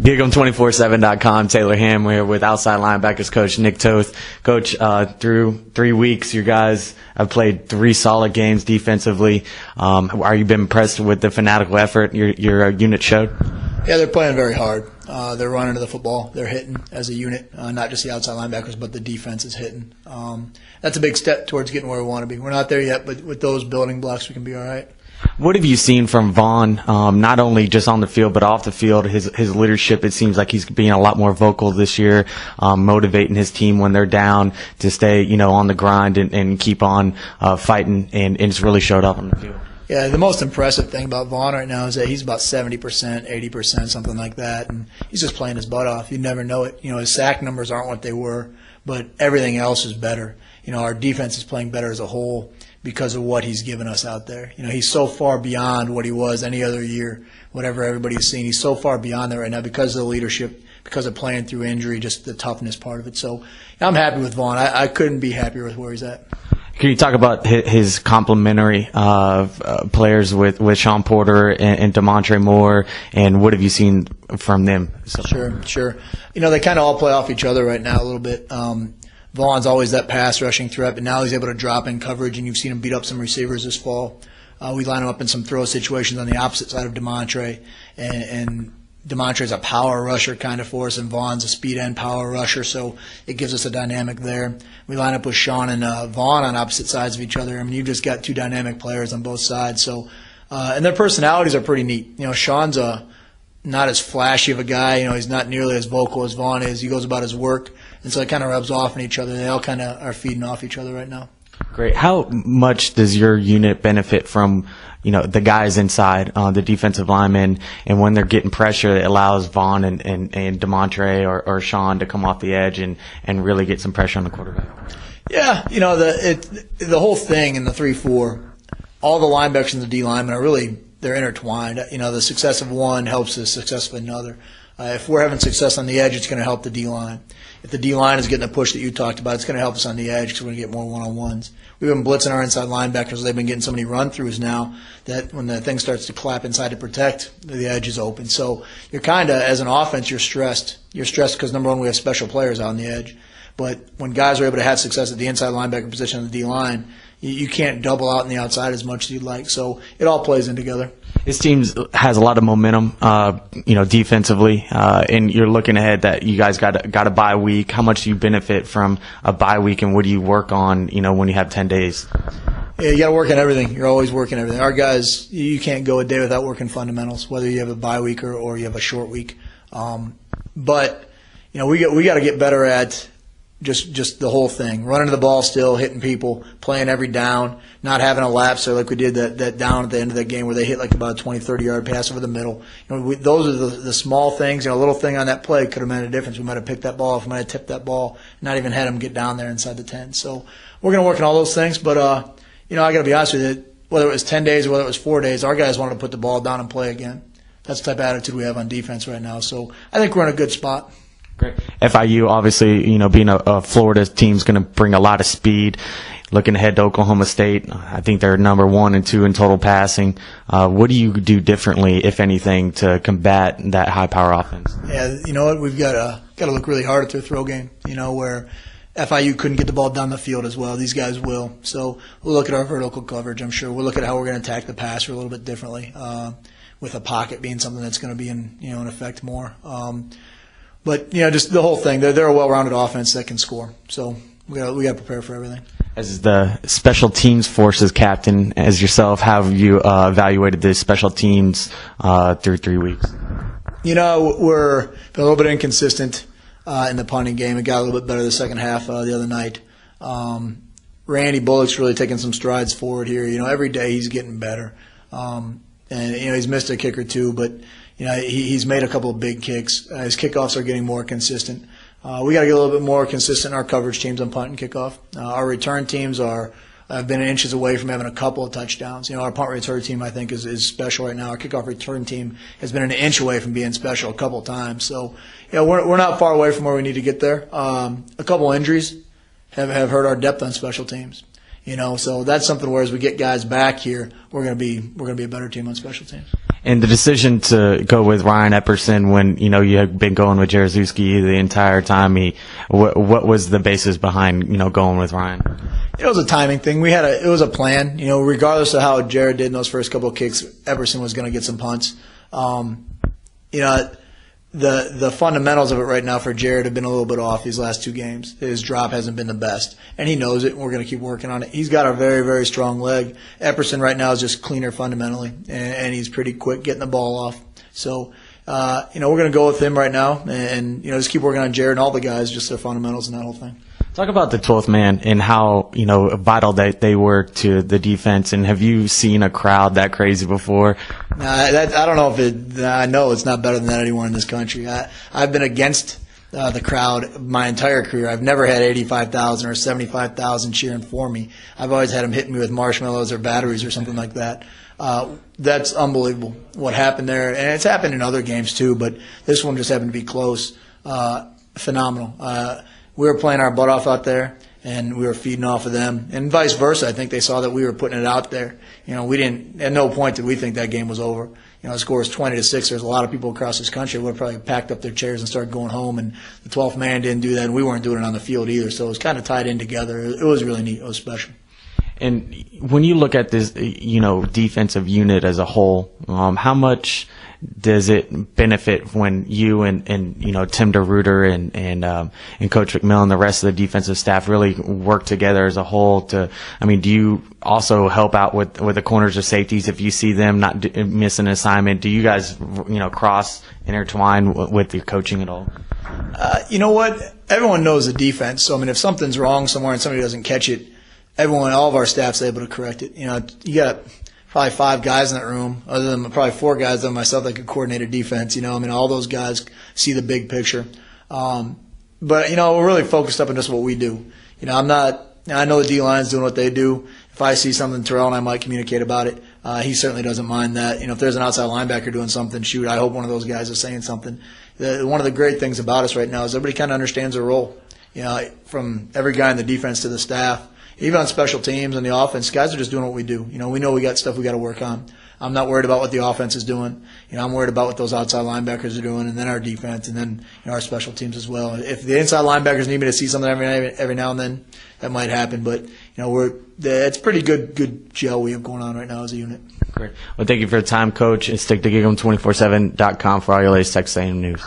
GigEm247.com, Taylor Ham here with outside linebackers coach Nick Toth. Coach, through 3 weeks, you guys have played 3 solid games defensively. Are you been impressed with the fanatical effort your unit showed? Yeah, they're playing very hard. They're running to the football. They're hitting as a unit, not just the outside linebackers, but the defense is hitting. That's a big step towards getting where we want to be. We're not there yet, but with those building blocks, we can be all right. What have you seen from VAUGHN, not only just on the field but off the field? His leadership, it seems like he's being a lot more vocal this year, motivating his team when they're down to stay, on the grind and keep on fighting, and it's really showed up on the field. Yeah, the most impressive thing about VAUGHN right now is that he's about 70%, 80%, something like that, and he's just playing his butt off. You never know it. His sack numbers aren't what they were, but everything else is better. Our defense is playing better as a whole because of what he's given us out there. He's so far beyond what he was any other year, whatever everybody's seen. He's so far beyond that right now because of the leadership, because of playing through injury, just the toughness part of it. So I'm happy with VAUGHN. I couldn't be happier with where he's at. Can you talk about his complementary players with Sean Porter and Demontre Moore, and what have you seen from them? Sure. They kind of all play off each other right now a little bit. VAUGHN's always that pass rushing threat, but now he's able to drop in coverage, and you've seen him beat up some receivers this fall. We line him up in some throw situations on the opposite side of Demontre, and Demontre's a power rusher kind of for us, and VAUGHN's a speed end power rusher, so it gives us a dynamic there. We line up with Sean and VAUGHN on opposite sides of each other. I mean, you've just got 2 dynamic players on both sides. So, and their personalities are pretty neat. Sean's not as flashy of a guy. He's not nearly as vocal as VAUGHN is. He goes about his work, and so it kind of rubs off on each other. They all kind of are feeding off each other right now. Great. How much does your unit benefit from, the guys inside, the defensive linemen, and when they're getting pressure, it allows VAUGHN and Demontre or Sean to come off the edge and really get some pressure on the quarterback? Yeah, the whole thing in the 3-4, all the linebackers and the D linemen are really, they're intertwined. The success of one helps the success of another. If we're having success on the edge, it's going to help the D-line. If the D-line is getting the push that you talked about, it's going to help us on the edge because we're going to get more one-on-ones. We've been blitzing our inside linebackers. They've been getting so many run-throughs now that when the thing starts to clap inside to protect, the edge is open. So you're kind of, as an offense, you're stressed. You're stressed because, number one, we have special players out on the edge. But when guys are able to have success at the inside linebacker position on the D-line, you can't double out on the outside as much as you'd like. So it all plays in together. His team has a lot of momentum, defensively, and you're looking ahead that you guys got a bye week. How much do you benefit from a bye week, and what do you work on, when you have 10 days? Yeah, you got to work on everything. You're always working everything. Our guys, you can't go a day without working fundamentals, whether you have a bye week or you have a short week. But we got to get better at just the whole thing, running the ball still, hitting people, playing every down, not having a lapse there like we did that down at the end of that game where they hit like about a 20, 30-yard pass over the middle. Those are the small things. A little thing on that play could have made a difference. We might have picked that ball off. We might have tipped that ball, not even had him get down there inside the 10. So we're going to work on all those things. But, I got to be honest with you, whether it was 10 days or whether it was 4 days, our guys wanted to put the ball down and play again. That's the type of attitude we have on defense right now. So I think we're in a good spot. Great. FIU, obviously, being a Florida team is going to bring a lot of speed. Looking ahead to Oklahoma State, I think they're number 1 and 2 in total passing. What do you do differently, if anything, to combat that high-power offense? Yeah, you know what? We've got to look really hard at their throw game, where FIU couldn't get the ball down the field as well. These guys will. So we'll look at our vertical coverage, I'm sure. We'll look at how we're going to attack the passer a little bit differently, with a pocket being something that's going to be in effect more. But just the whole thing. They're a well-rounded offense that can score. So we got to prepare for everything. As the special teams forces captain, as yourself, how have you evaluated the special teams through 3 weeks? We're a little bit inconsistent in the punting game. It got a little bit better the second half the other night. Randy Bullock's really taking some strides forward here. Every day he's getting better. And he's missed a kick or two, but he's made a couple of big kicks. His kickoffs are getting more consistent. We got to get a little bit more consistent in our coverage teams on punt and kickoff. Our return teams have been inches away from having a couple of touchdowns. Our punt return team, I think, is special right now. Our kickoff return team has been an inch away from being special a couple of times. So, we're not far away from where we need to get there. A couple of injuries have hurt our depth on special teams. So that's something where as we get guys back here, we're going to be a better team on special teams. And the decision to go with Ryan Epperson when, you know, you had been going with Jarzewski the entire time, what was the basis behind, you know, going with Ryan? It was a timing thing. It was a plan. You know, regardless of how Jared did in those first couple of kicks, Epperson was going to get some punts. You know, the fundamentals of it right now for Jared have been a little bit off these last 2 games. His drop hasn't been the best, and he knows it, and we're going to keep working on it. He's got a very, very strong leg. Epperson right now is just cleaner fundamentally, and he's pretty quick getting the ball off. So, you know, we're going to go with him right now and, you know, just keep working on Jared and all the guys, just their fundamentals and that whole thing. Talk about the 12th man and how, you know, vital they were to the defense. And have you seen a crowd that crazy before? I don't know if I know it's not better than that anyone in this country. I've been against the crowd my entire career. I've never had 85,000 or 75,000 cheering for me. I've always had them hitting me with marshmallows or batteries or something like that. That's unbelievable what happened there. And it's happened in other games too, but this one just happened to be close. Phenomenal. We were playing our butt off out there, and we were feeding off of them, and vice versa. I think they saw that we were putting it out there. You know, at no point did we think that game was over. You know, the score was 20-6. There's a lot of people across this country who would have probably packed up their chairs and started going home, and the 12th man didn't do that, and we weren't doing it on the field either. So it was kind of tied in together. It was really neat. It was special. And when you look at this, you know, defensive unit as a whole, how much does it benefit when you and you know, Tim DeRuiter and Coach McMillan and the rest of the defensive staff really work together as a whole? Do you also help out with the corners or safeties if you see them not miss an assignment? Do you guys, you know, cross intertwine with your coaching at all? You know what? Everyone knows the defense. So I mean, if something's wrong somewhere and somebody doesn't catch it, all of our staff's able to correct it. You know, you got probably 5 guys in that room, other than probably 4 guys than myself that could coordinate a defense. You know, I mean, all those guys see the big picture. But, you know, we're really focused up on just what we do. You know, I know the D-line's doing what they do. If I see something, Terrell and I might communicate about it. He certainly doesn't mind that. You know, if there's an outside linebacker doing something, shoot, I hope one of those guys is saying something. One of the great things about us right now is everybody kind of understands their role. You know, from every guy in the defense to the staff. Even on special teams and the offense, guys are just doing what we do. You know we got stuff we got to work on. I'm not worried about what the offense is doing. You know, I'm worried about what those outside linebackers are doing, and then our defense, and then, you know, our special teams as well. If the inside linebackers need me to see something every now and then, that might happen. But, you know, it's pretty good gel we have going on right now as a unit. Great. Well, thank you for the time, Coach, and stick to GigEm247.com for all your latest Texas A&M news.